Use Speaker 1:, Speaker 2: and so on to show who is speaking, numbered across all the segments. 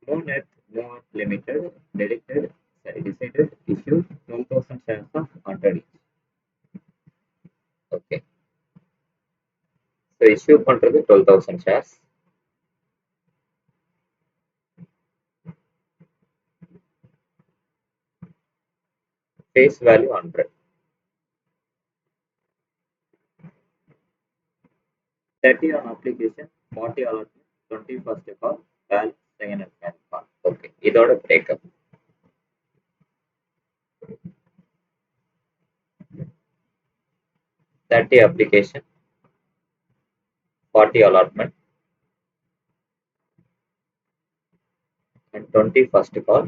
Speaker 1: Moonnet Limited decided issue 12,000 shares of 100 each. Okay. So issue பண்றது 12,000 shares. Face value 100. 30 on application, 40 allotment, 20 first call, balance second and final call. Okay. இதோட breakup. 30 application, 40 allotment, and 20 first call,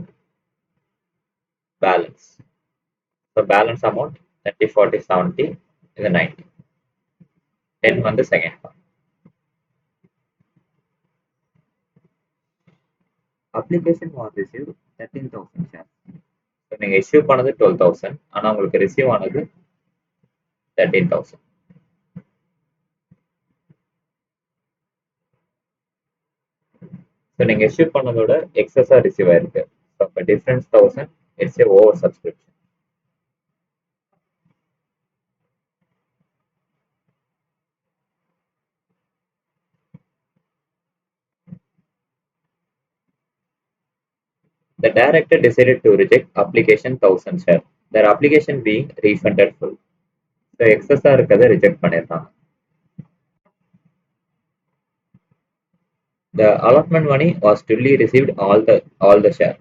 Speaker 1: balance. So balance amount 30, 40, 70 is 90. 10 வந்து second call. Application was received 13,000 shares. So நீங்க issue பண்ணது 12,000, ஆனா உங்களுக்கு receive ஆனது 13,000. So நீங்க issue பண்ணதோட excess receive ஆயிருக்கு. So அப்ப difference 1000, it's a over subscription. The director decided to reject application 1000 share. Their application being refunded full. So excess இருக்கதை reject பண்ணிருக்காங்க. The allotment money was fully received all the share,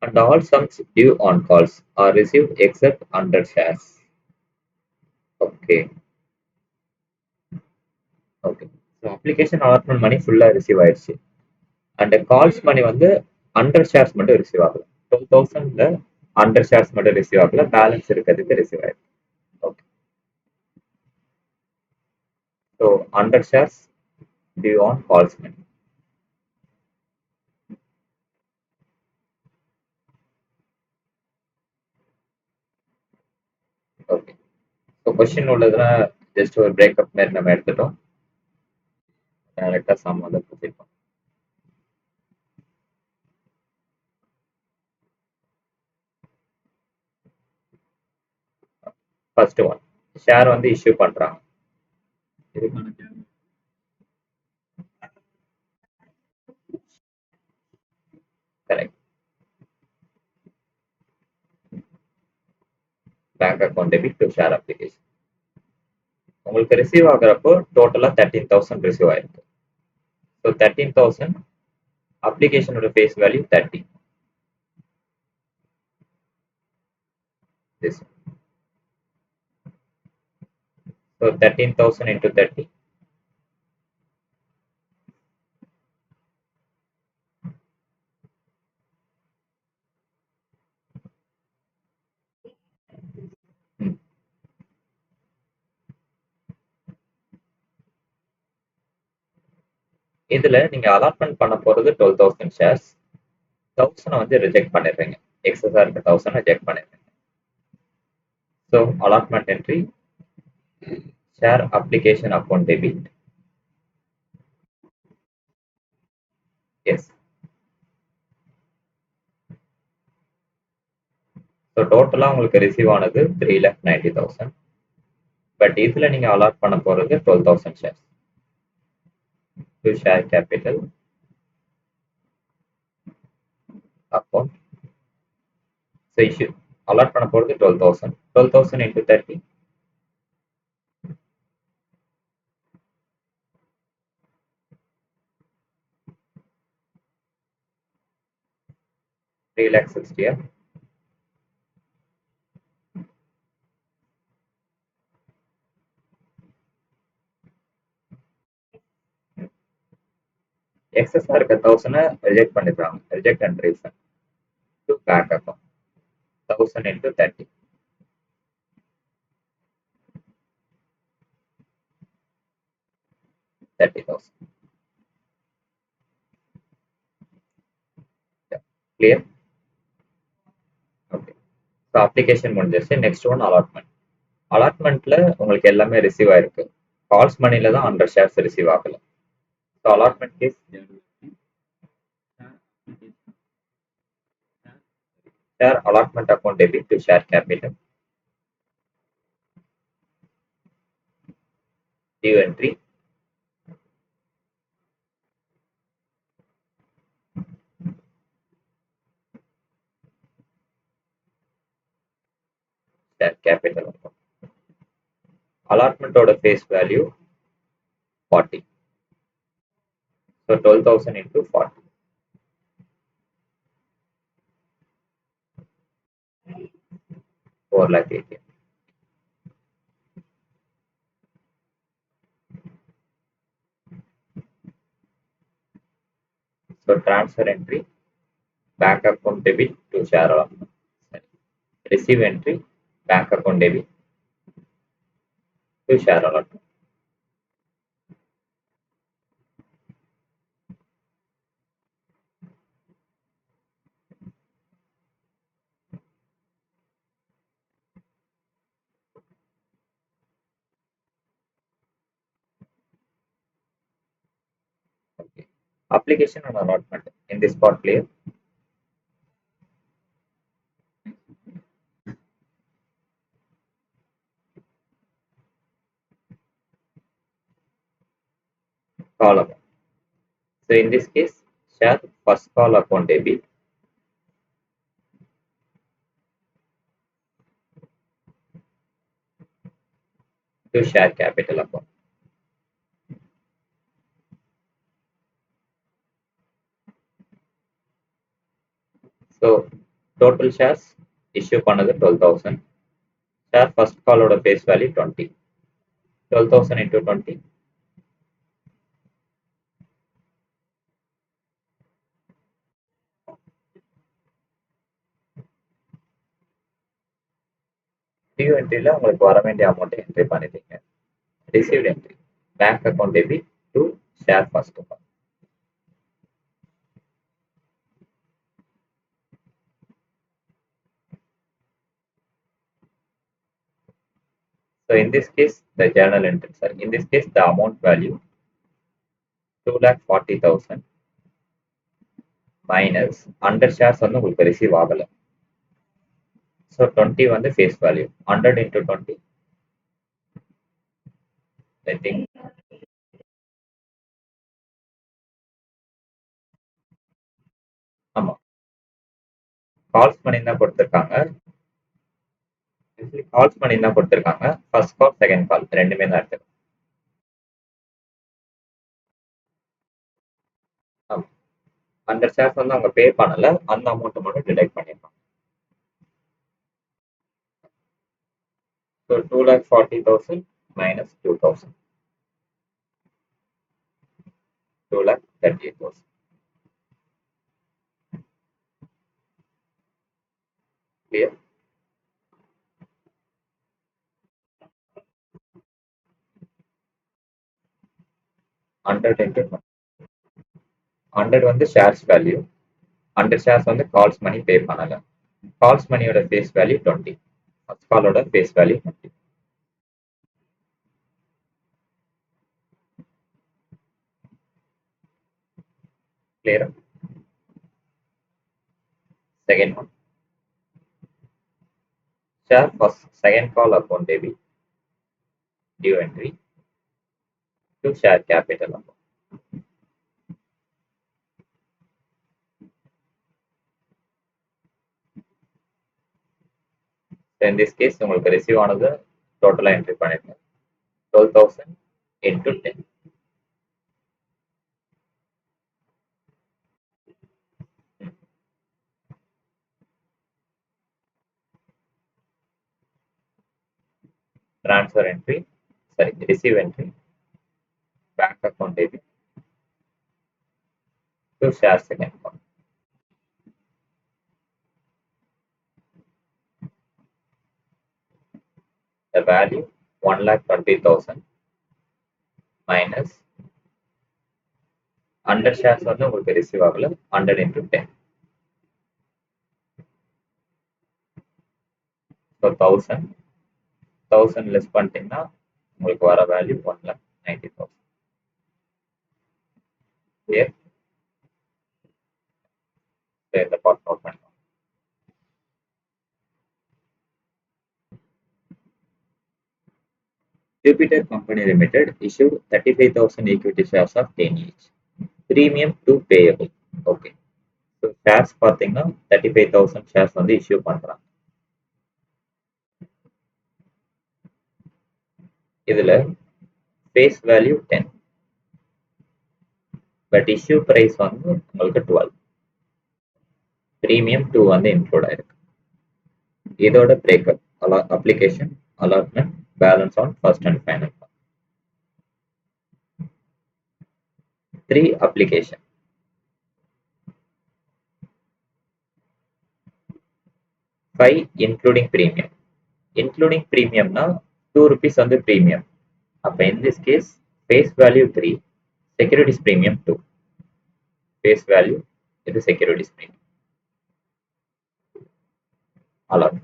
Speaker 1: and all sums due on calls are received except 100 shares. Okay. Okay. So application allotment money full receive ஆயிடுச்சு. And the calls money வந்து 100 shares மட்டும் receive ஆகல. 12,000ல 100 shares மட்டும் receive ஆகல. Balance இருக்கிறதுக்கு receive ஆயிருக்கு. Okay. So 100 shares due on calls money. Okay. So question உள்ளதுனா just ஒரு breakup மாதிரி நம்ம எடுத்துட்டோம். Direct sum வந்து கொடுத்திருக்கோம். First one, share வந்து issue பண்றாங்க. Correct. Bank account debit to share application. உங்களுக்கு ரிசீவ் ஆகுறப்போ டோட்டலா 13,000 ரிசீவ் ஆயிருக்கு. ஸோ 13,000 அப்ளிகேஷனோட face value 30. This. So 13,000 into 30. இதுல நீங்க அலாட்மெண்ட் பண்ண போறது 12,000 ஷேர்ஸ். 1000 வந்து ரிஜெக்ட் பண்ணிடுறீங்க. எக்ஸஸா இருக்க 1000 ரிஜெக்ட் பண்ணிடுறீங்க. So allotment entry share application account debit. Yes. So டோட்டலா உங்களுக்கு ரிசீவ் ஆனது 3,90,000. பட் இதுல நீங்க அலாட் பண்ண போறது 12,000 shares. To share capital account. So issue allot பண்ண போறது 12,000. 12,000 into 30. 3,60,000. Excess இருக்க 1,000 ரிஜெக்ட் பண்ணிடுறாங்க. Reject and refund to bank account. 1,000 into 30. 30,000. Clear? Okay. So அப்ளிகேஷன் முடிஞ்சிருச்சு. Next one allotment. அலாட்மெண்ட்ல உங்களுக்கு எல்லாமே ரிசீவ் ஆயிருக்கு. கால்ஸ் மணில தான் 100 ஷேர்ஸ் ரிசீவ் ஆகல. So allotment case share allotment account debit to share capital. Due entry. Share capital account. Allotment order face value 40. So 12,000 into 40. 4 lakh 80. So transfer entry, bank account debit to share allotment. Receive entry, bank account debit to share allotment. Okay. Application and allotment. In this part clear. Call account. So in this case, share first call account debit to share capital account. So total shares issue பண்ணது 12,000. Share first call ஓட face value 20. 12,000 into 20. Due entryல உங்களுக்கு வர வேண்டிய amount entry பண்ணிட்டீங்க. Received entry, bank account debit to share first call. So in this case, the journal entries are, in this case, the amount value 2,40,000 minus 100 shares வந்து உங்களுக்கு receive ஆகல. So 20 வந்து face value. 100 into 20. I think ஆமா. Calls பண்ணி தான் கொடுத்துருக்காங்க. Calls பண்ணி தான் கொடுத்துருக்காங்க. ஃபர்ஸ்ட் கால், செகண்ட் கால் ரெண்டுமே தான் எடுத்துக்கணும். ஆமா. 100 shares வந்து அவங்க பே பண்ணல. அந்த அமௌண்ட் மட்டும் டிடெக்ட் பண்ணிருக்காங்க. So 2,40,000 minus 2,000. 2,38,000. Clear? Hundred into 100 வந்து ஷேர்ஸ் வேல்யூ. 100 ஷேர்ஸ் வந்து கால்ஸ் மணி பே பண்ணல. கால்ஸ் மணியோட ஃபேஸ் வேல்யூ 20. ஃபர்ஸ்ட் காலோட ஃபேஸ் வேல்யூ 20. கிளியரா? Second one. Share first second call account debit due entry to share capital account. So in this case உங்களுக்கு receive ஆனது டோட்டலா entry பண்ணிருக்கேன். 12,000 into 10. Transfer entry, sorry, receive entry, bank account debit to share second call. The value 1,20,000 minus 100 shares வந்து உங்களுக்கு receive ஆகல. 100 into 10. So 1,000 less பண்ணிட்டீங்கன்னா உங்களுக்கு வர வேல்யூ 1,90,000. கிளியர்? இந்த பார்ட் நோட் பண்ணிக்கலாம். Jupiter Company Limited issued 35,000 equity shares of 10 each. Premium to payable. Okay. So shares பார்த்தீங்கன்னா 35,000 shares வந்து issue பண்றாங்க. இதுல face value 10. But issue price வந்து உங்களுக்கு 12. Premium 2 வந்து include ஆயிருக்கு. இதோட breakup application, allotment, balance on first and final. 3 application. 5 including premium. Including premium na 2 rupees on the premium. In this case, face value 3, securities premium 2. Face value is the securities premium. Allowed.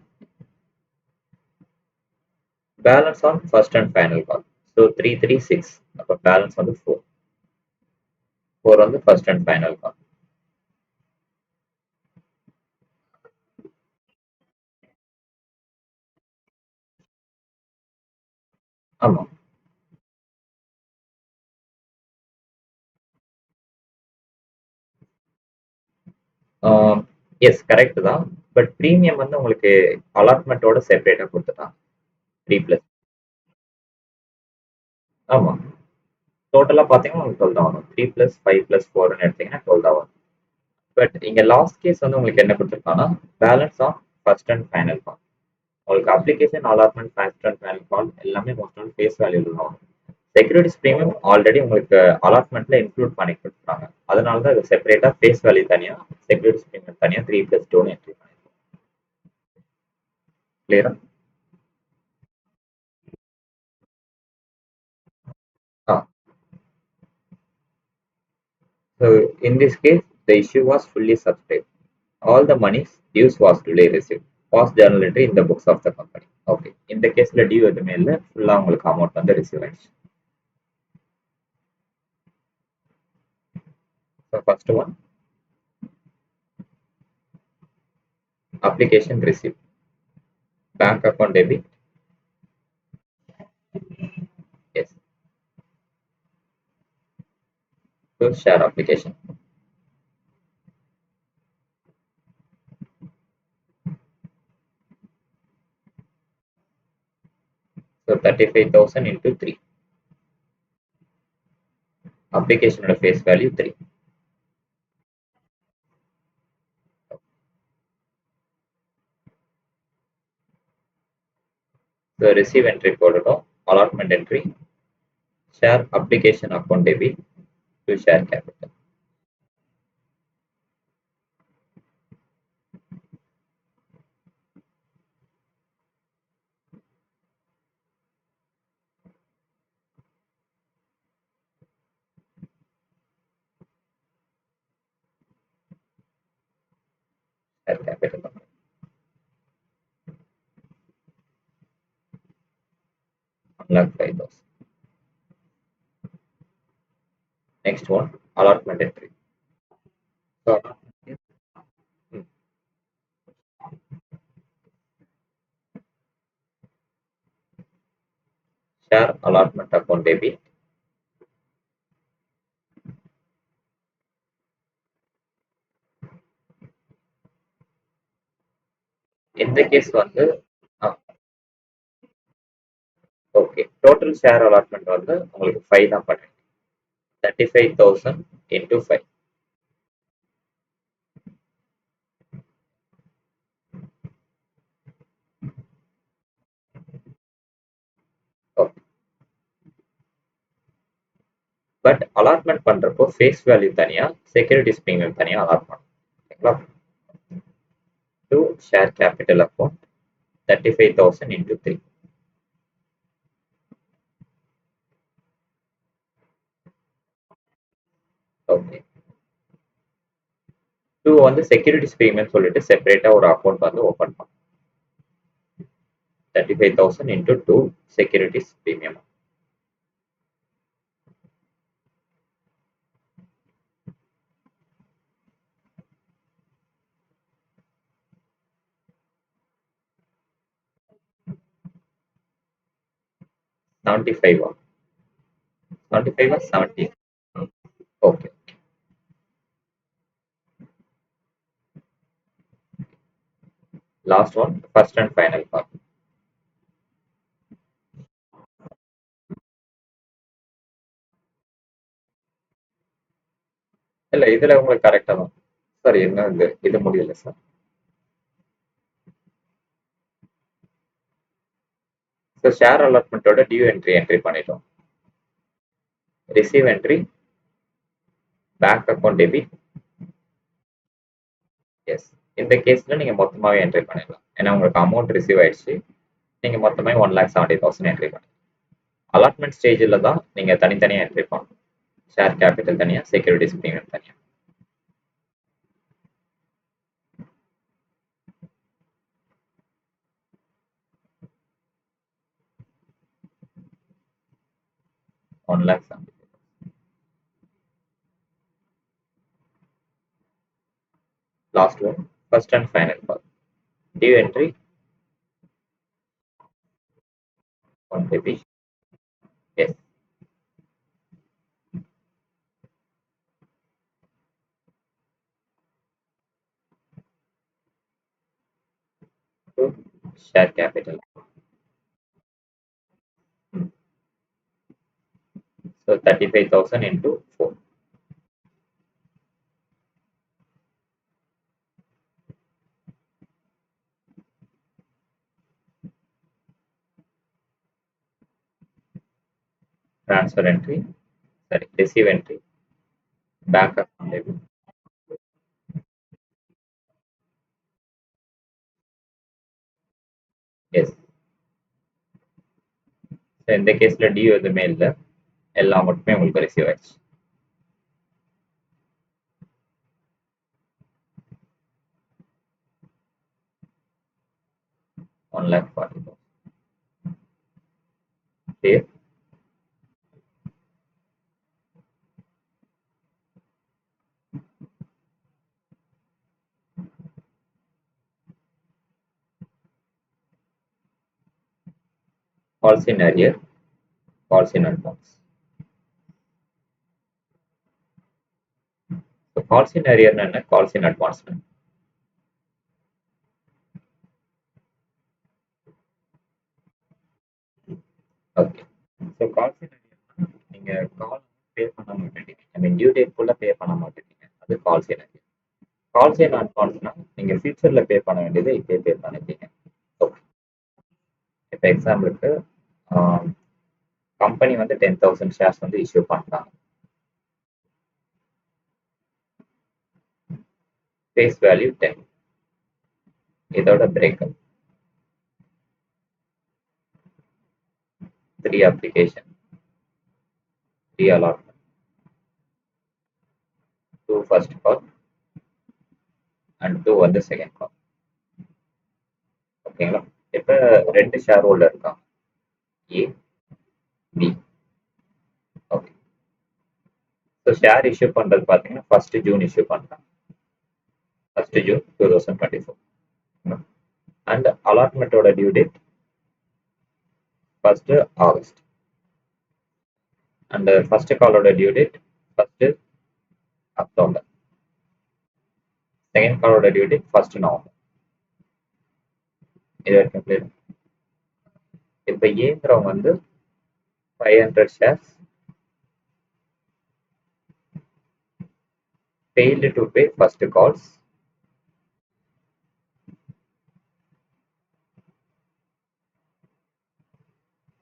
Speaker 1: Balance on first and final call. So 336. Balance on the 4. 4 on the first and final call. ஆமா. Yes correct தான். But premium வந்து உங்களுக்கு அலாட்மெண்ட்டோட செப்பரேட்டா கொடுத்துட்டாங்க. 3 plus. ஆமா. டோட்டலா பார்த்தீங்கன்னா உங்களுக்கு 12 தான் வரும். 3 பிளஸ் 5 பிளஸ் 4ன்னு எடுத்தீங்கன்னா 12 தான் வரும். பட் இங்க லாஸ்ட் கேஸ் வந்து உங்களுக்கு என்ன கொடுத்துருக்காங்கன்னா balance of first and final call. உங்களுக்கு application allotment first and final call எல்லாமே மோஸ்ட் ஆன் ஃபேஸ் வேல்யூ தான் வரும். செக்யூரிட்டிஸ் பிரீமியம் ஆல்ரெடி உங்களுக்கு அலாட்மெண்ட்ல இன்க்ளூட் பண்ணி கொடுத்துருக்காங்க. அதனால தான் இது செப்பரேட்டா ஃபேஸ் வேல்யூ தனியா, செக்யூரிட்டிஸ் பிரீமியம் தனியா 3 பிளஸ் 2ன்னு என்ட்ரி பண்ணிருக்கோம். கிளியரா? So in this case, the issue was fully subscribed. All the monies dues was duly received. Was journal entry in the books of the company. Okay. இந்த கேஸ்ல due எதுவுமே இல்லை, ஃபுல்லா உங்களுக்கு amount வந்து ரிசீவ் ஆயிடுச்சு. So first one, application received. Bank account debit. Yes. So share application. So 35,000 into 3. Application face value 3. So receive entry போட்டுட்டோம். Allotment entry. Share application account debit to share capital. Share capital. 1,05,000. Next one, allotment entry. So, share allotment account debit. இந்த case வந்து okay, total share allotment வந்து உங்களுக்கு 5 தான் பண்ணுறேன். 35,000 into 5. Okay. But allotment பண்றப்போ face value தனியா, securities premium தனியா allot பண்ணணும். ஓகேங்களா? To share capital account 35,000 into 3. Okay. 2 வந்து செக்யூரிட்டிஸ் பிரீமியம் சொல்லிட்டு செப்பரேட்டா ஒரு அக்கௌண்ட் வந்து ஓபன் பண்ணணும். 35,000 into 2 securities premium. 75 75 or 70? Okay. Last one, first and final call. இல்ல இதுல உங்களுக்கு கரெக்டா தான் சார். என்ன இது முடியல சார். ஸோ ஷேர் அலாட்மெண்ட்டோட டியூ என்ட்ரி பண்ணிட்டோம். Receive entry, bank account debit. Yes, இந்த கேஸ்ல நீங்க மொத்தமாவே என்ட்ரி பண்ணிடலாம். ஏன்னா உங்களுக்கு அமௌண்ட் ரிசீவ் ஆயிடுச்சு. நீங்க மொத்தமே 1,70,000 என்ட்ரி பண்ணலாம். அலாட்மெண்ட் ஸ்டேஜில் தான் நீங்க தனித்தனியா என்ட்ரி பண்ணணும். ஷேர் கேபிட்டல் தனியா, செக்யூரிட்டிஸ் ப்ரீமியம் தனியா. One lakh 70. Last one, first and final call. Due entry, one debit. Yes. Share capital. So 35,000 into 4. Transfer entry, sorry, receive entry, bank account debit. Yes. So இந்த கேஸ்ல due எதுவுமே இல்லை, எல்லா அமௌண்ட்டுமே உங்களுக்கு receive ஆயிடுச்சு. $1,40,000. Clear? Calls in arrear, calls in advance. So calls in arrear என்ன, calls in advance. Okay. So calls in arrear நீங்க கால் பே பண்ண மாட்டேங்க, ஐ மீன் டியூ டேட் குள்ள பே பண்ண மாட்டேங்க, அது calls in arrear. Calls in அட்வான்ஸ்னா நீங்க ஃபியூச்சர்ல பே பண்ண வேண்டியது இப்பே பே பண்ணிட்டீங்க. ஓகே. இப்போ எக்ஸாம்பிளுக்கு கம்பெனி வந்து 10,000 ஷேர்ஸ் வந்து இஷ்யூ பண்றாங்க. Face value 10. இதோட breakup 3 application, 3 allotment, 2 first call and 2 வந்து செகண்ட் கால். ஓகேங்களா? இப்போ 2 ஷேர் ஹோல்டர் இருக்காங்க, A B. Okay. So share issue பண்றது பார்த்தீங்கன்னா 1 ஜூன் இஷ்யூ பண்றாங்க, 1 ஜூன் 2024. அண்ட் அலாட்மெண்ட்டோட due date 1 August. And first காலோட டியூ டேட் 1 அக்டோபர். செகண்ட் காலோட டியூ டேட் 1 நவம்பர். இது வரைக்கும் clear? இப்போ ஏங்கிறவங்க வந்து 500 shares failed to pay first calls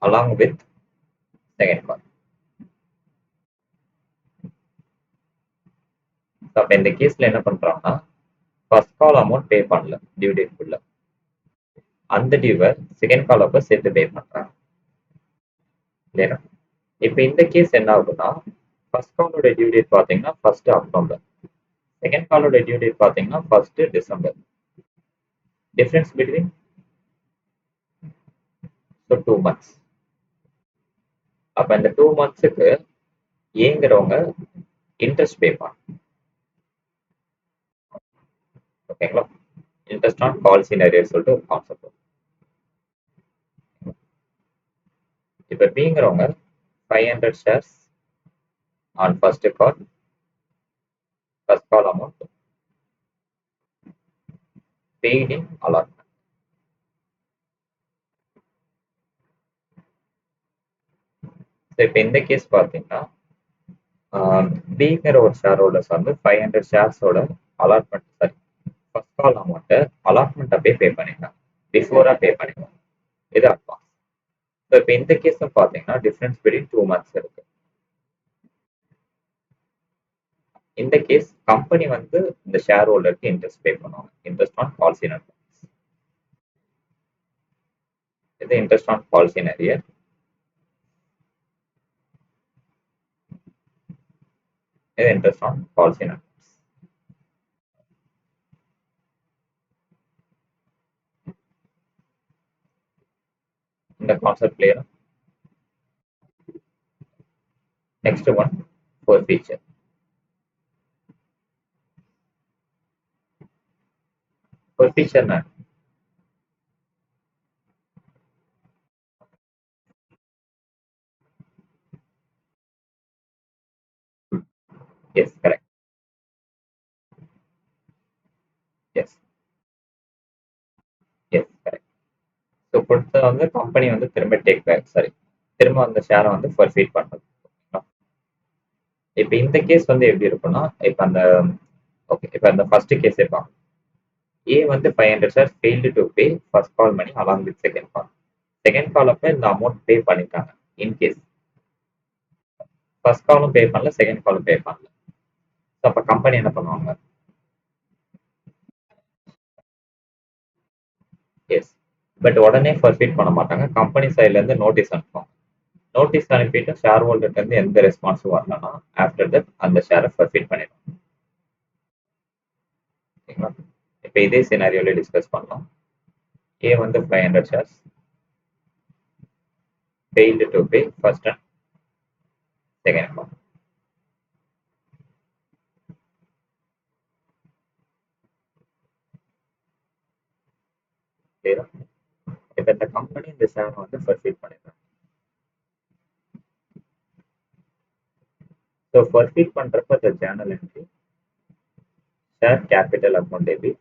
Speaker 1: along with second call. அப்போ இந்த கேஸ்ல என்ன பண்றாங்கன்னா, ஃபர்ஸ்ட் கால் அமௌண்ட் பே பண்ணல டியூ டேட் குள்ள, அந்த டியூவை செகண்ட் கால் அப்போ சேர்த்து பே பண்றாங்க. இல்லையா? இப்போ இந்த கேஸ் என்ன ஆகுதுன்னா, ஃபர்ஸ்ட் காலோட டியூ டேட் பார்த்தீங்கன்னா 1 அக்டோபர், செகண்ட் காலோட டியூ டேட் பார்த்தீங்கன்னா 1 டிசம்பர். Difference between 2 months. அப்போ இந்த 2 monthsக்கு ஏங்கிறவங்க இன்ட்ரெஸ்ட் பே பண்ணணும். ஓகேங்களா? Interest on calls in arrears சொல்லிட்டு ஒரு கான்செப்ட். இப்போ பிங்கிறவங்க 500 shares on first call amount paid in allotment. So இப்போ இந்த கேஸ் பார்த்தீங்கன்னா பிங்கிற ஒரு ஷேர் ஹோல்டர்ஸ் வந்து 500 ஷேர்ஸோட அலாட்மெண்ட் சாரி ஃபர்ஸ்ட் கால் அமௌண்ட்டை அலாட்மெண்ட் அப்படியே பே பண்ணிட்டாங்க, பிஃபோராக பே பண்ணிடுவாங்க. இது அட்வான்ஸ். ஸோ இப்போ இந்த கேஸும் பார்த்தீங்கன்னா டிஃப்ரென்ஸ் பிட்வீன் 2 months இருக்கு. இந்த கேஸ் கம்பெனி வந்து இந்த ஷேர் ஹோல்டருக்கு இன்ட்ரெஸ்ட் பே பண்ணுவாங்க, interest on policy in advance. இது interest on policy in arrear. இது interest on policy in advance. இந்த கான்செப்ட் கிளியரா? Next one forfeiture. ஃபோர் ஃபீச்சர்னா yes correct. Yes yes correct. So கொடுத்த வந்து கம்பெனி வந்து திரும்ப டேக் பேக் சாரி திரும்ப அந்த ஷேரை வந்து ஃபர்ஃபீட் பண்ணுறது. இப்போ இந்த கேஸ் வந்து எப்படி இருக்குன்னா இப்போ அந்த ஓகே இப்போ அந்த ஃபர்ஸ்ட் கேஸ் இருப்பாங்க. ஏ வந்து 500 share failed to pay first call money along with second call. Second call அப்போ இந்த அமௌண்ட் பே பண்ணிட்டாங்க. இன்கேஸ் ஃபர்ஸ்ட் காலும் பே பண்ணல, செகண்ட் காலும் பே பண்ணல. ஸோ அப்போ கம்பெனி என்ன பண்ணுவாங்க? எஸ் பட் உடனே ஃபர்ஃபீட் பண்ண மாட்டாங்க. கம்பெனி சைட்லேருந்து நோட்டீஸ் அனுப்புவாங்க. நோட்டீஸ் அனுப்பிட்டு ஷேர் ஹோல்டர்லேருந்து எந்த ரெஸ்பான்ஸும் வரலன்னா ஆஃப்டர் தட் அந்த ஷேரை ஃபர்ஃபீட் பண்ணிடுவாங்க. ஓகேங்களா? இப்போ இதே சினாரியோல டிஸ்கஸ் பண்ணலாம். ஏ வந்து 500 shares failed to pay first and second call. Clear? இப்போ இந்த கம்பெனி இந்த ஷேரை வந்து ஃபர்ஃபீட் பண்ணிடுறாங்க. ஸோ ஃபர்ஃபீட் பண்ணுறப்ப இந்த Journal entry share capital account debit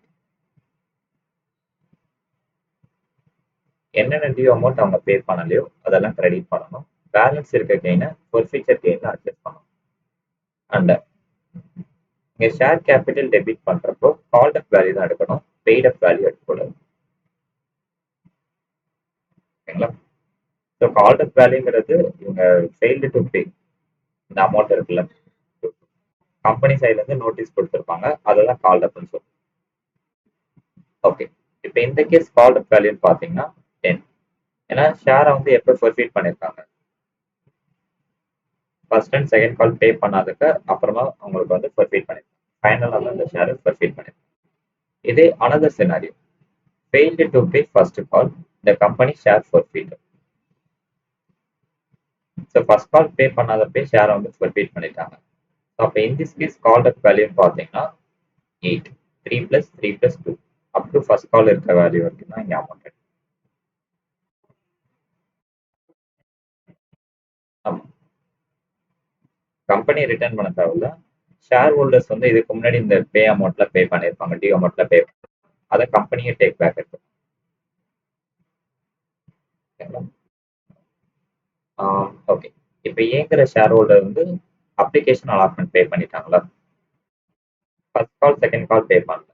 Speaker 1: என்னென்ன டியூ அமௌண்ட் அவங்க பே பண்ணலையோ அதெல்லாம் கிரெடிட் பண்ணணும். பேலன்ஸ் இருக்க கெயினை ஃபர்ஃபீச்சர் கெயினில் அட்ஜஸ்ட் பண்ணணும். அண்ட் இங்கே ஷேர் கேபிட்டல் டெபிட் பண்ணுறப்போ கால்ட் அப் வேல்யூ தான் எடுக்கணும், பெய்ட் அப் வேல்யூ எடுக்கக்கூடாது. ஓகேங்களா? ஸோ கால்ட் அப் வேல்யூங்கிறது இவங்க ஃபெயில்டு டு பே இந்த அமௌண்ட் இருக்குல்ல, கம்பெனி சைட்லேருந்து நோட்டீஸ் கொடுத்துருப்பாங்க, அதெல்லாம் கால்ட் அப்னு சொல்லுவோம். ஓகே இப்போ இந்த கேஸ் கால்ட் அப் வேல்யூன்னு பார்த்தீங்கன்னா 10. ஏன்னா ஷேரை வந்து எப்போ ஃபர்ஃபீட் பண்ணியிருக்காங்க, ஃபர்ஸ்ட் அண்ட் செகண்ட் கால் பே பண்ணாதுக்கு அப்புறமா அவங்களுக்கு வந்து ஃபர்ஃபீட் பண்ணியிருக்காங்க. ஃபைனலாக தான் இந்த ஷேரை ஃபர்ஃபீட் பண்ணியிருக்காங்க. இதே another scenario failed to pay first call the company share forfeit. So first call pay பண்ணாதப்பே ஷேரை வந்து ஃபர்ஃபீட் பண்ணிட்டாங்க. ஸோ அப்போ in this case called up வேல்யூன்னு பார்த்தீங்கன்னா 8 3 + 3 + 2 அப் டு ஃபர்ஸ்ட் கால் இருக்க வேல்யூ வரைக்கும் தான் இங்கே அமௌண்ட். ஆமாம், கம்பெனி ரிட்டர்ன் பண்ண தேவையில்ல. ஷேர் ஹோல்டர்ஸ் வந்து இதுக்கு முன்னாடி இந்த பே அமௌண்ட்ல பே பண்ணியிருப்பாங்க, டியூ அமௌண்ட்ல பே அதை கம்பெனியே டேக் பேக் இருக்கும். ஓகே இப்போ ஏங்கிற ஷேர் ஹோல்டர் வந்து அப்ளிகேஷன் அலாட்மெண்ட் பே பண்ணிட்டாங்களா, ஃபர்ஸ்ட் கால் செகண்ட் கால் பே பண்ணல.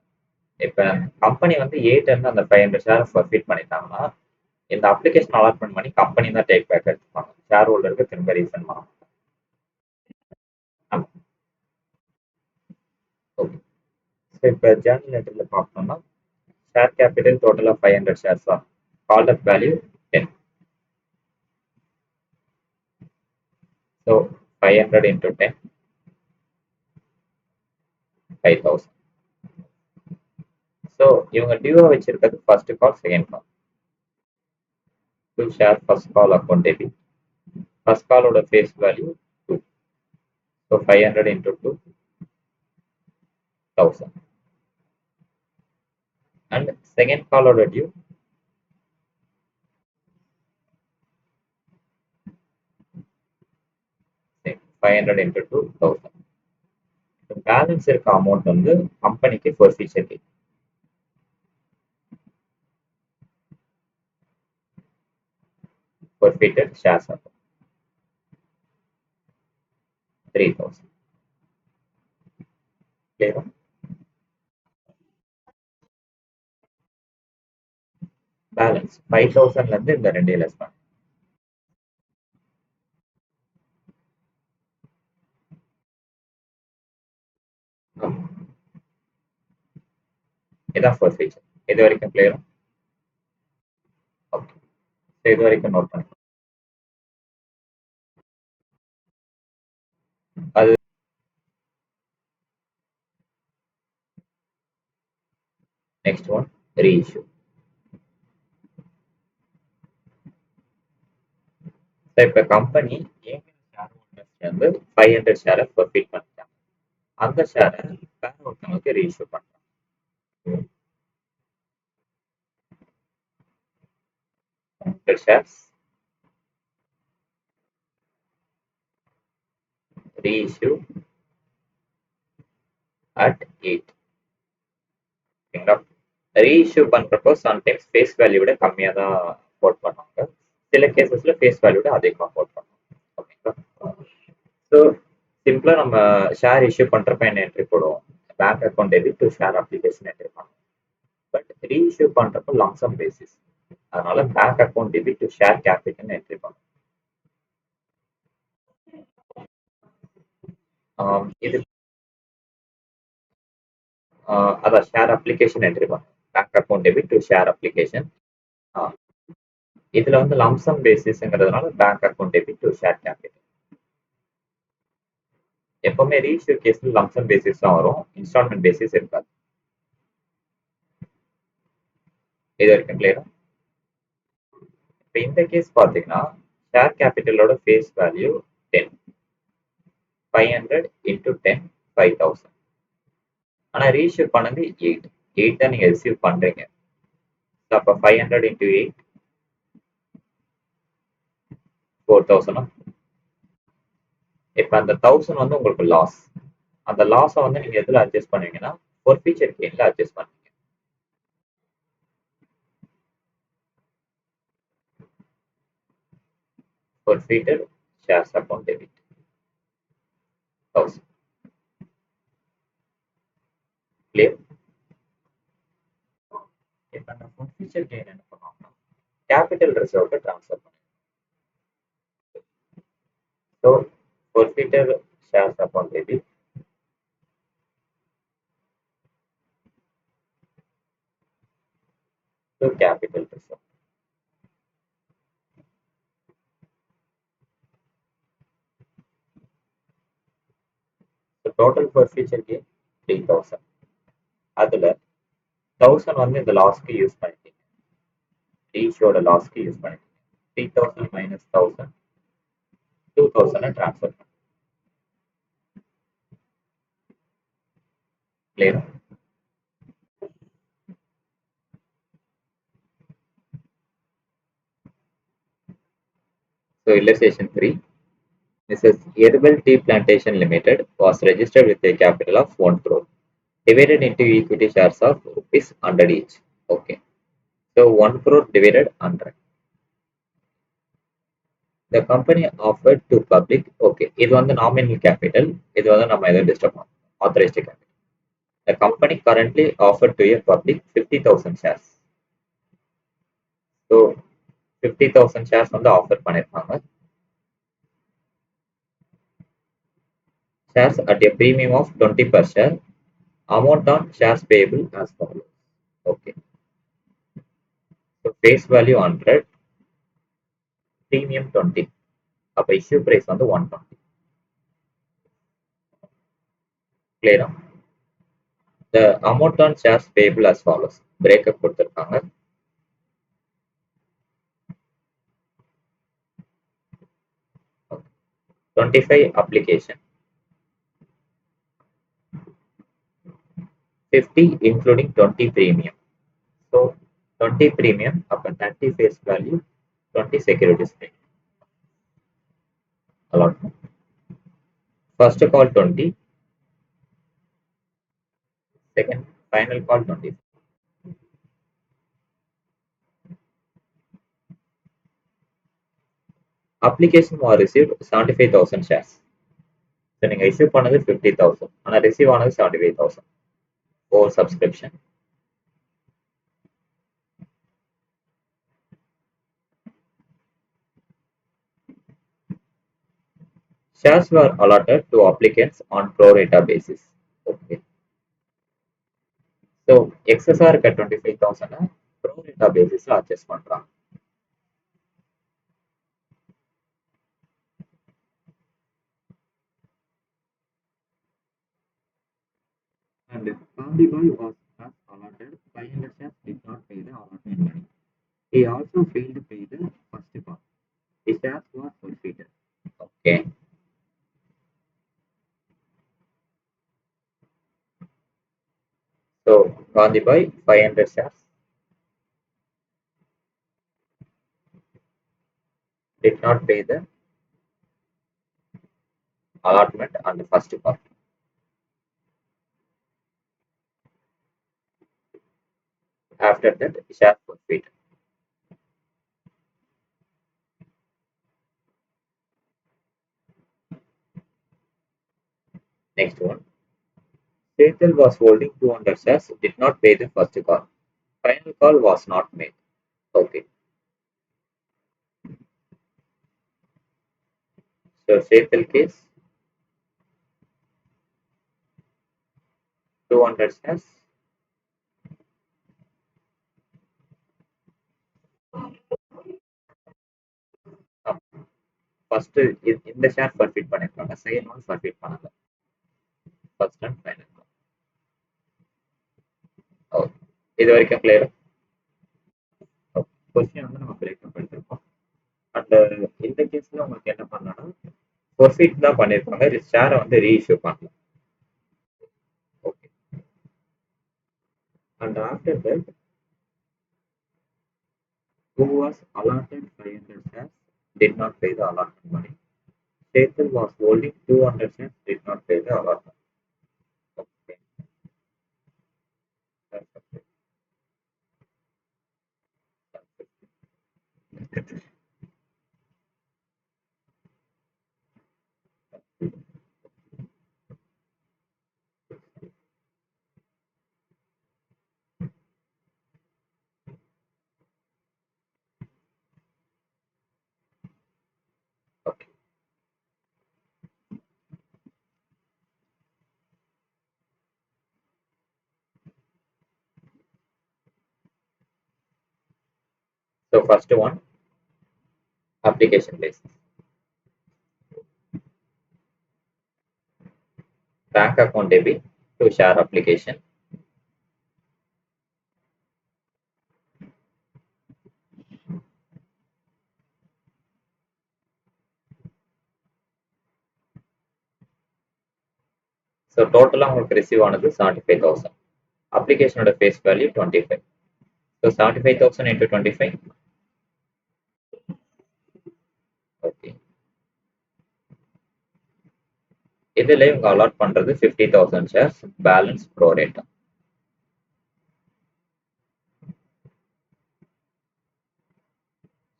Speaker 1: இப்போ கம்பெனி வந்து ஏட்டர்ந்து அந்த 500 ஷேரை ஃபர்ஃபீட் பண்ணிட்டாங்கன்னா இந்த அப்ளிகேஷன் அலாட்மெண்ட் பண்ணி கம்பெனி தான் டேக் பேக் எடுத்துப்பாங்க, ஷேர் ஹோல்டருக்கு திரும்ப ரீஃபண்ட் பண்ணணும். ஆமாம். ஓகே ஸோ இப்போ ஜேர்னல் என்ட்ரியில் பார்த்தோம்னா ஷேர் கேபிட்டல் டோட்டலாக 500 ஷேர்ஸ் தான், called up value 10. So 500 into 10 5,000. So இவங்க டியூவா வச்சிருக்கிறது first call second call. To share first call account debit. First காலோட face value 2. So 500 into 2 1000. And second காலோட டியூ 500 into 2000. பேலன்ஸ் இருக்க அமௌண்ட் வந்து கம்பெனிக்கு ஃபோர்ஃபீச்சர் கெயின். Forfeited shares account 3000. கிளியரா? Balance 5000ல இருந்து இந்த ரெண்டு லெஸ் பண்ணு. இதான் ஃபோர்ஃபீச்சர். இது வரைக்கும் கிளியரா? ஓகே. இது வரைக்கும் நோட் பண்ணி அது நெக்ஸ்ட் ஒன் ரீஇஷ்யூ. இப்ப கம்பெனி ஷேர் ஹோல்டர்ஸ் வந்து 500 ஷேரை ஃபோர்ஃபீட் பண்ணிட்டாங்க. அந்த ஷேரை வேற ஒருத்தவங்களுக்கு ரீஇஷ்யூ பண்றாங்க. shares reissue at 8. ஓகேங்களா? ரீஇஷ்யூ பண்றப்போ சம்டைம்ஸ் ஃபேஸ் வேல்யூ விட கம்மியா தான் கோட் பண்ணுவாங்க. சில கேசஸ்ல ஃபேஸ் வேல்யூ விட அதிகமா கோட் பண்ணுவாங்க. ஓகேங்களா? ஸோ சிம்பிளா நம்ம ஷேர் இஷ்யூ பண்றப்ப என்ன என்ட்ரி போடுவோம்? Bank account debit to share application entry பண்ணுவோம். பட் ரீஇஷ்யூ பண்றப்போ லம்சம் பேசிஸ், அதனால bank account debit to share capital entry பண்ணுவோம். இது அதான் ஷேர் அப்ளிகேஷன் என்ட்ரி பண்ணுவோம். Bank account debit to share application. இதுல வந்து லம்சம் பேசிஸ்ங்கிறதுனால bank account debit to share capital. எப்பவுமே ரீஇஷ்யூ கேஸ்ல லம்சம் பேசிஸ் தான் வரும், இன்ஸ்டால்மெண்ட் பேசிஸ் இருக்காது. இது வரைக்கும் கிளியரா? இப்போ இந்த கேஸ் பார்த்தீங்கன்னா ஷேர் கேபிட்டலோட ஃபேஸ் வேல்யூ 10, 500 into 10 5000. ஆனா ரீஇஷ்யூ பண்ணது 8 தான் நீங்க ரிசீவ் பண்றீங்க. அப்போ 500 into 8 4000. இப்போ அந்த 1000 வந்து உங்களுக்கு லாஸ். அந்த லாஸை வந்து நீங்க எதுல அட்ஜஸ்ட் பண்ணுவீங்கன்னா ஃபோர்ஃபீச்சர் கெயின்ல அட்ஜஸ்ட் பண்ணுவீங்க. Forfeited shares account debit 1000. Clear? இப்போ அந்த forfeiture gain என்ன பண்ணுவாங்கன்னா கேபிட்டல் ரிசர்வ்க்கு ட்ரான்ஸ்ஃபர் பண்ணுவோம். So forfeited shares account debit to capital reserve. So total forfeiture gain 3000. அதுல 1000 வந்து இந்த லாஸ்க்கு யூஸ் பண்ணிட்டீங்க, ரீஇஷ்யூட லாஸ்க்கு யூஸ் பண்ணிட்டீங்க. 3000 minus 1000 2000 ட்ரான்ஸ்ஃபர் பண்ணுங்க. கிளியரா? So illustration 3. Mrs. Herbal Tea Plantation Limited was registered with a capital of 1 crore, divided into equity shares of rupees 100 each. Okay. So 1 crore divided 100. The company offered to public. Okay. இது வந்து nominal capital. இது வந்து நம்ம எதுவும் disturb பண்ணோம். Authorized capital. The company currently offered to a public 50,000 shares. So 50,000 shares வந்து offer பண்ணிருக்காங்க. Shares at a premium of 20 per share. Amount on shares payable as follows. Okay. So face value 100, premium 20. அப்ப issue price வந்து 120. Clear? The amount on shares payable as follows. Breakup கொடுத்திருக்காங்க. 25 application, 50 including 20 premium. So 20 premium, அப்ப 30 face value, 20 securities pay. Allotment. First call 20, second final call 20. Application was received 75,000 shares. So நீங்க issue பண்ணது 50,000. ஆனா receive ஆனது 75,000. Over subscription. Shares were allotted to applicants on pro rata basis. Okay. So XSR இருக்க 25,000 pro rata basis adjust பண்றாங்க. And Gandhibai was not allotted 500 shares did not pay the allotment money. He also failed to pay the first call. The shares were forfeited. Okay. So Gandhibai 500 shares did not pay the allotment on the first call. After that, shares forfeited. Next one. Setal was holding 200 shares, did not pay the first call. Final call was not made. Okay. So Setal case 200 shares. First இந்த share forfeit பண்ணிருக்காங்க. Second one forfeit பண்ணல. First and final call. Okay. இது வரைக்கும் clear. Question வந்து நம்ம breakup பண்ணிருக்கோம். And இந்த கேஸ்ல உங்களுக்கு என்ன பண்ணலாம், forfeit தான் பண்ணிருப்பாங்க. ஷேரை வந்து ரீஇஷ்யூ பண்ணலாம். Okay. And after that, who was allotted 500 shares did not pay the allotment money. Setal was holding 200 shares did not pay the allotment. Okay. That's okay. Okay. So first one, application basis. Bank account debit to share application. So total உங்களுக்கு receive ஆனது 75,000. அப்ளிகேஷனோட face value 25. So 75,000 into 25. Okay. இதுல இவங்க allot பண்றது 50,000 shares, balance pro rata.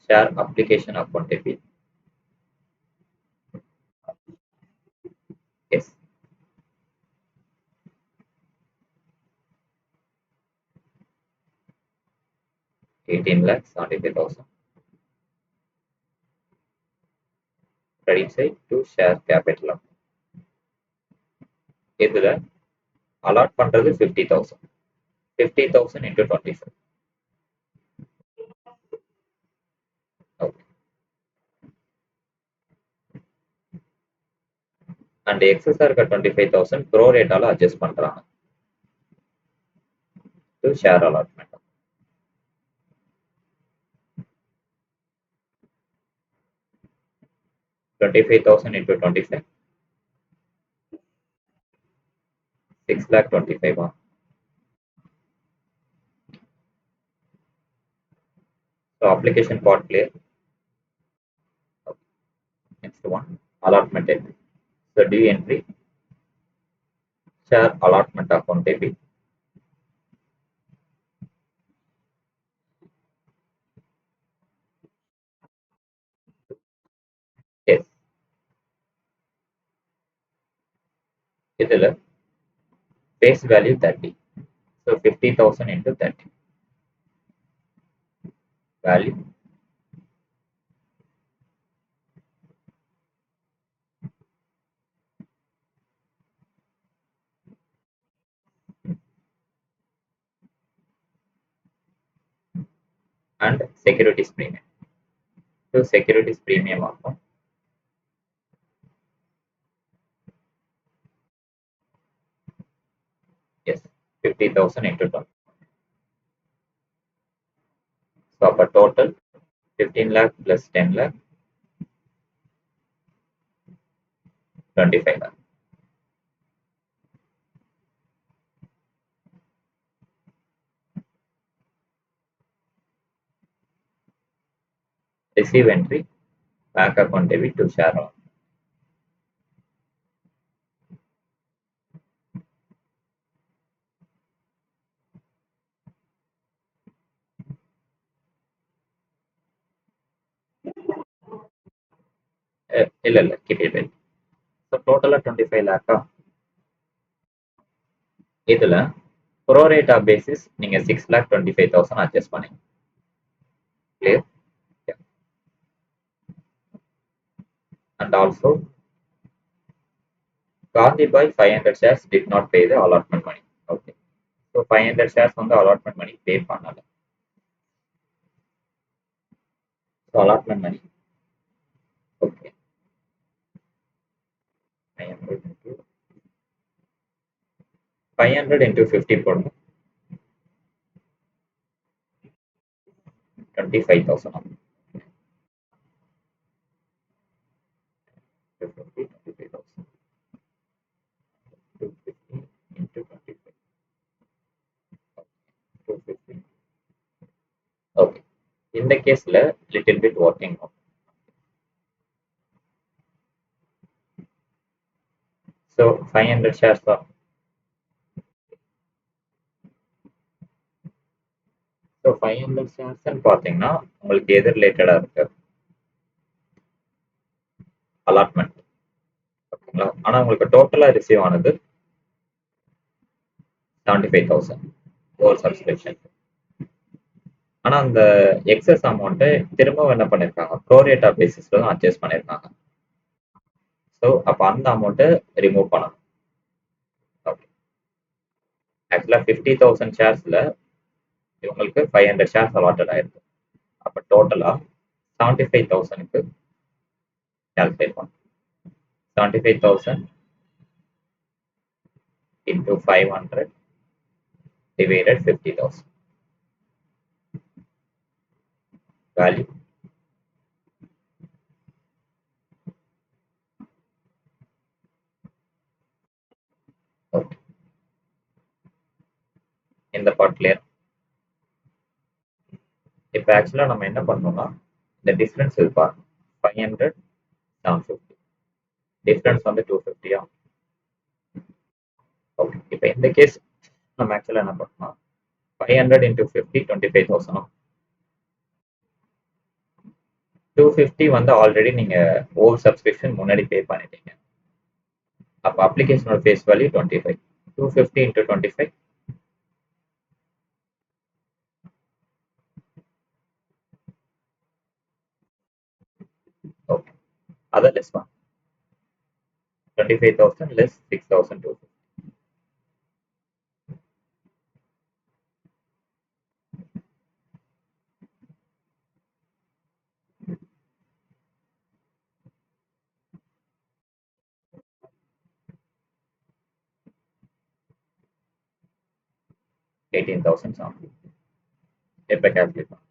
Speaker 1: Share application account debit. Yes. $18,75,000. Credit side to share capital. இதுல அலாட் பண்றது 50,000. 50,000 into 25. Okay. And எக்ஸஸா இருக்க 25,000 ப்ரோ ரேட்டால அட்ஜஸ்ட் பண்றாங்க to share allotment. 25,000 into 25. 6,25,000. So application part clear. Okay. Next one, allotment entry. So D entry, share allotment account debit. Yes. இதுல face value 30. So 50,000 into 30. Value and securities premium. So securities premium ஆகும். Yes. 50,000 into 20. So அப்ப total 15 lakh plus 10 lakh 25 lakh. Receive entry, bank account debit to share on. இல்ல keep it well. So total 25 lakh. இதுல pro rata basis நீங்க 6,25,000 adjust பண்ணீங்க. Clear? Yeah. And also Gandhi by 500 shares did not pay the allotment money. Okay. So 500 shares வந்து allotment money pay பண்ணல. So allotment money. Okay. 500 into 50 போடுங்க. 25,000. 25,000. 250 into 25. 250. Okay. இந்த கேஸ்ல little bit working out. So 500 shares தான். So 500 shares பாத்தீங்கன்னா உங்களுக்கு எது ரிலேட்டடா இருக்கு? அலாட்மெண்ட். ஓகேங்களா? ஆனா உங்களுக்கு டோட்டலா ரிசீவ் ஆனது 75,000 ஓவர் சப்ஸ்கிரிப்ஷன். ஆனா அந்த எக்ஸஸ் அமௌண்ட்டை திரும்ப என்ன பண்ணிருக்காங்க? ப்ரோரேட்டா பேசிஸ்ல தான் அட்ஜஸ்ட் பண்ணிருக்காங்க. ஸோ அப்ப அந்த அமௌண்ட்டை ரிமூவ் பண்ணணும். ஓகே. ஆக்சுவலா 50,000 ஷேர்ஸ்ல இவங்களுக்கு 500 ஷேர்ஸ் அலாட்டட் ஆயிருக்கு. அப்ப டோட்டலா 75,000க்கு கால்குலேட் பண்ணணும். 75,000 into 500 divided 50,000. Value okay. இந்த பார்ட் கிளியர். இப்போ ஆக்சுவலா நம்ம என்ன பண்ணணும்னா இந்த டிஃபரன்ஸ் இருப்பா 500 750 டிஃபரன்ஸ் வந்து 250. ஓகே. இப்போ இந்த கேஸ் நம்ம ஆக்சுவலா என்ன பண்ணணும் 500 into 50 25,000. 250 வந்து ஆல்ரெடி நீங்க ஓவர் சப்ஸ்கிரிப்ஷன் முன்னாடி பே பண்ணிட்டீங்க. அப்போ அப்ளிகேஷனோட ஃபேஸ் வேல்யூ 25. 250 into 25 okay. அதை லெஸ் பண்ண 25,000 less 6,250. 18,000 இப்போ கால்குலேட் பண்ணலாம்.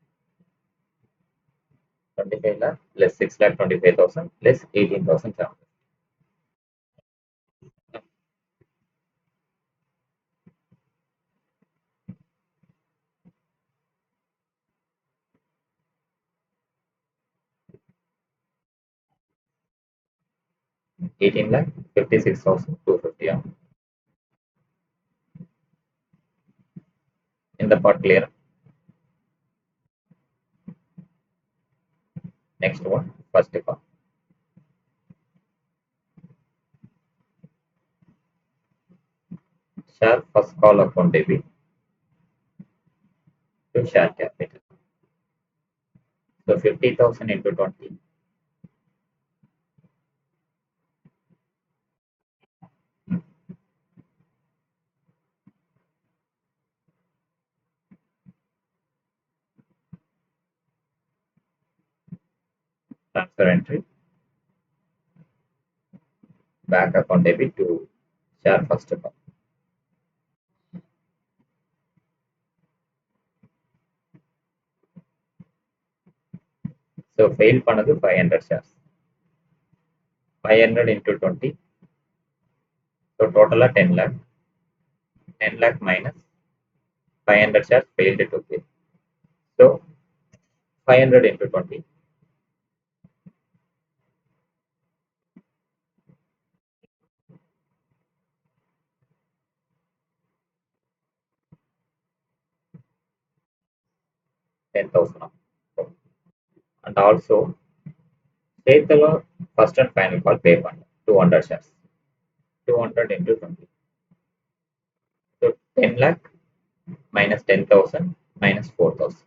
Speaker 1: 25 lakh less 6,25,000 less 18,750. 18,56,250. In the part clear. Next one, first part. Share first call account debit to share capital. So 50,000 into 20. Transfer entry. Bank account debit to share first call. So fail பண்ணது 500 shares. 500 into 20. So total 10 lakh. 10 lakh minus 500 shares failed to pay. So 500 into 20. 10,000. And also சேர்த்துல first and final call pay பண்ணு 200 shares. 200 into 20. So 10 lakh minus 10,000 minus 4,000.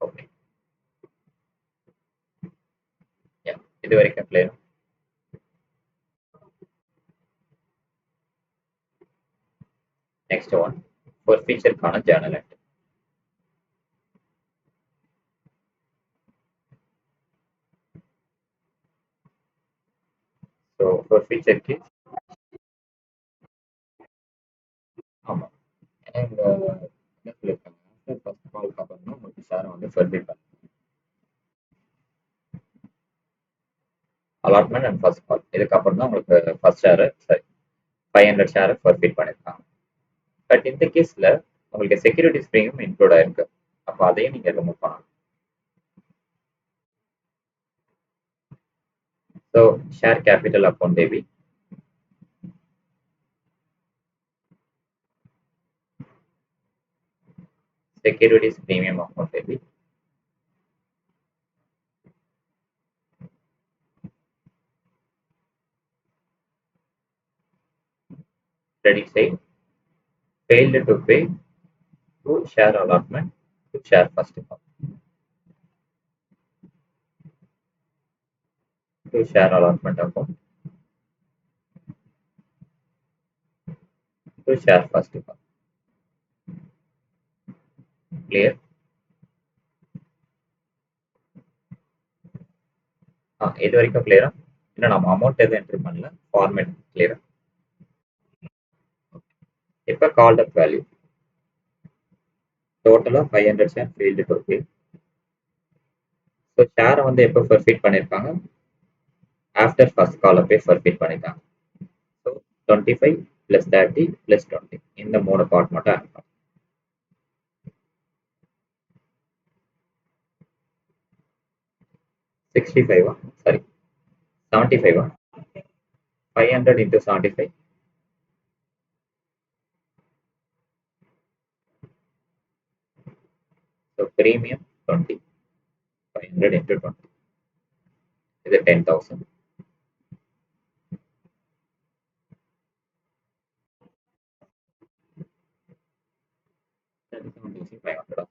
Speaker 1: Okay. Yeah. இது வரைக்கும் clear. Next one, for feature கான journal entry. So for feature க்கு ஆமா. And என்ன சொல்லிருக்காங்க after first call அப்புறம் தான் உங்களுக்கு share வந்து forfeit பண்ணணும். Allotment and first call இதுக்கு அப்புறம் தான் உங்களுக்கு first share சரி 500 share forfeit பண்ணிருக்காங்க. பட் இந்த கேஸ்ல உங்களுக்கு செக்யூரிட்டிஸ் பிரீமியம் இன்க்ளூட் ஆயிருக்கு. அப்ப அதையும் நீங்க ரிமூவ் பண்ணணும். So share capital account debit. Securities premium account debit. Credit side failed to pay to share allotment to share first account. To share allotment account to share first account. Clear? இது வரைக்கும் clear? இன்னும் நம்ம amount எதுவும் entry பண்ணல. Format clear? இப்ப called up value. டோட்டலா 500 share failed to pay. So share வந்து எப்போ forfeit பண்ணிருக்காங்க? After first call up forfeit பண்ணிட்டாங்க. So 25 plus 30 plus 20 இந்த மூணு பார்ட் மட்டும் ஆட் பண்ணலாம். 65 sorry 75 500 into 75. So premium 20. 500 into 20 is 10,000. That is 7,500.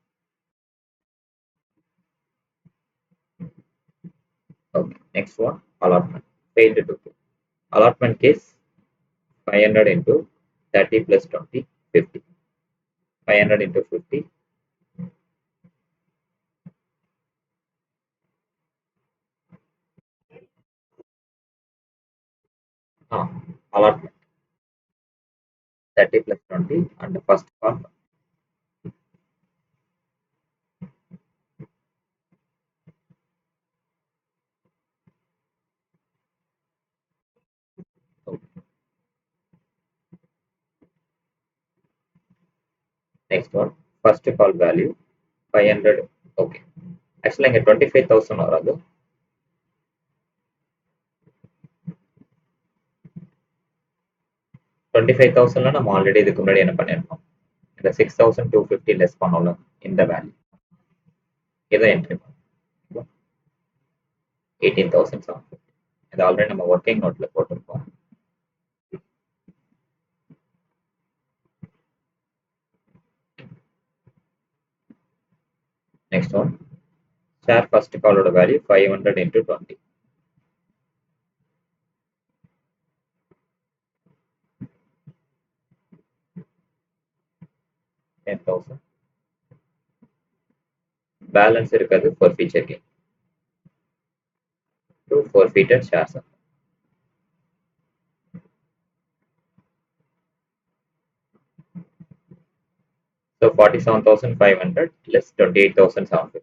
Speaker 1: Okay, next one, allotment. Failed to pay. Allotment case 500 into 30 plus 20, 50. 500 into 50. Allotment 30 plus 20 and the first call. Next one, first call value 500. Okay, actually இங்க 25,000 வராது. 25,000ல நம்ம already இதுக்கு முன்னாடி என்ன பண்ணிருக்கோம், இந்த 6,250 less பண்ணோம்ல இந்த வேல்யூ, இதை என்ட்ரி பண்ணுவோம். 18,750. இது ஆல்ரெடி நம்ம ஒர்க்கிங் நோட்ல போட்டிருக்கோம். Next one, share first call ஓட வேல்யூ 500 into 20. 10,000. பேலன்ஸ் இருக்காது for feature gain. To forfeited shares. So 47,500 less 28,750.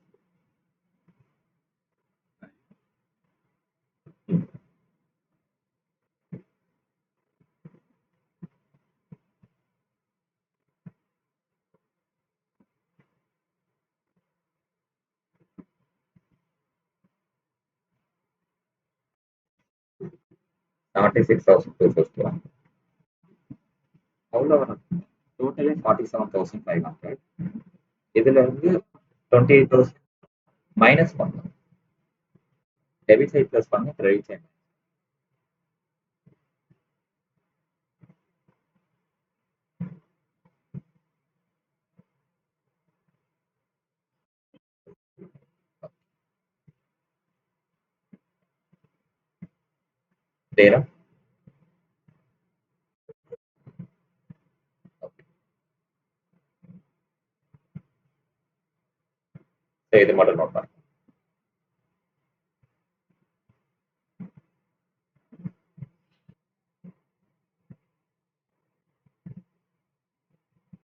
Speaker 1: 76,251. அவ்வளோ வரும். டோட்டலே 47,500. இதுல இருந்து 28,000 மைனஸ் பண்ணணும். டெபிட் சைட் பிளஸ் பண்ண கிரெடிட் சைட். கிளியரா? இது மட்டும் நோட் பண்ணுங்க.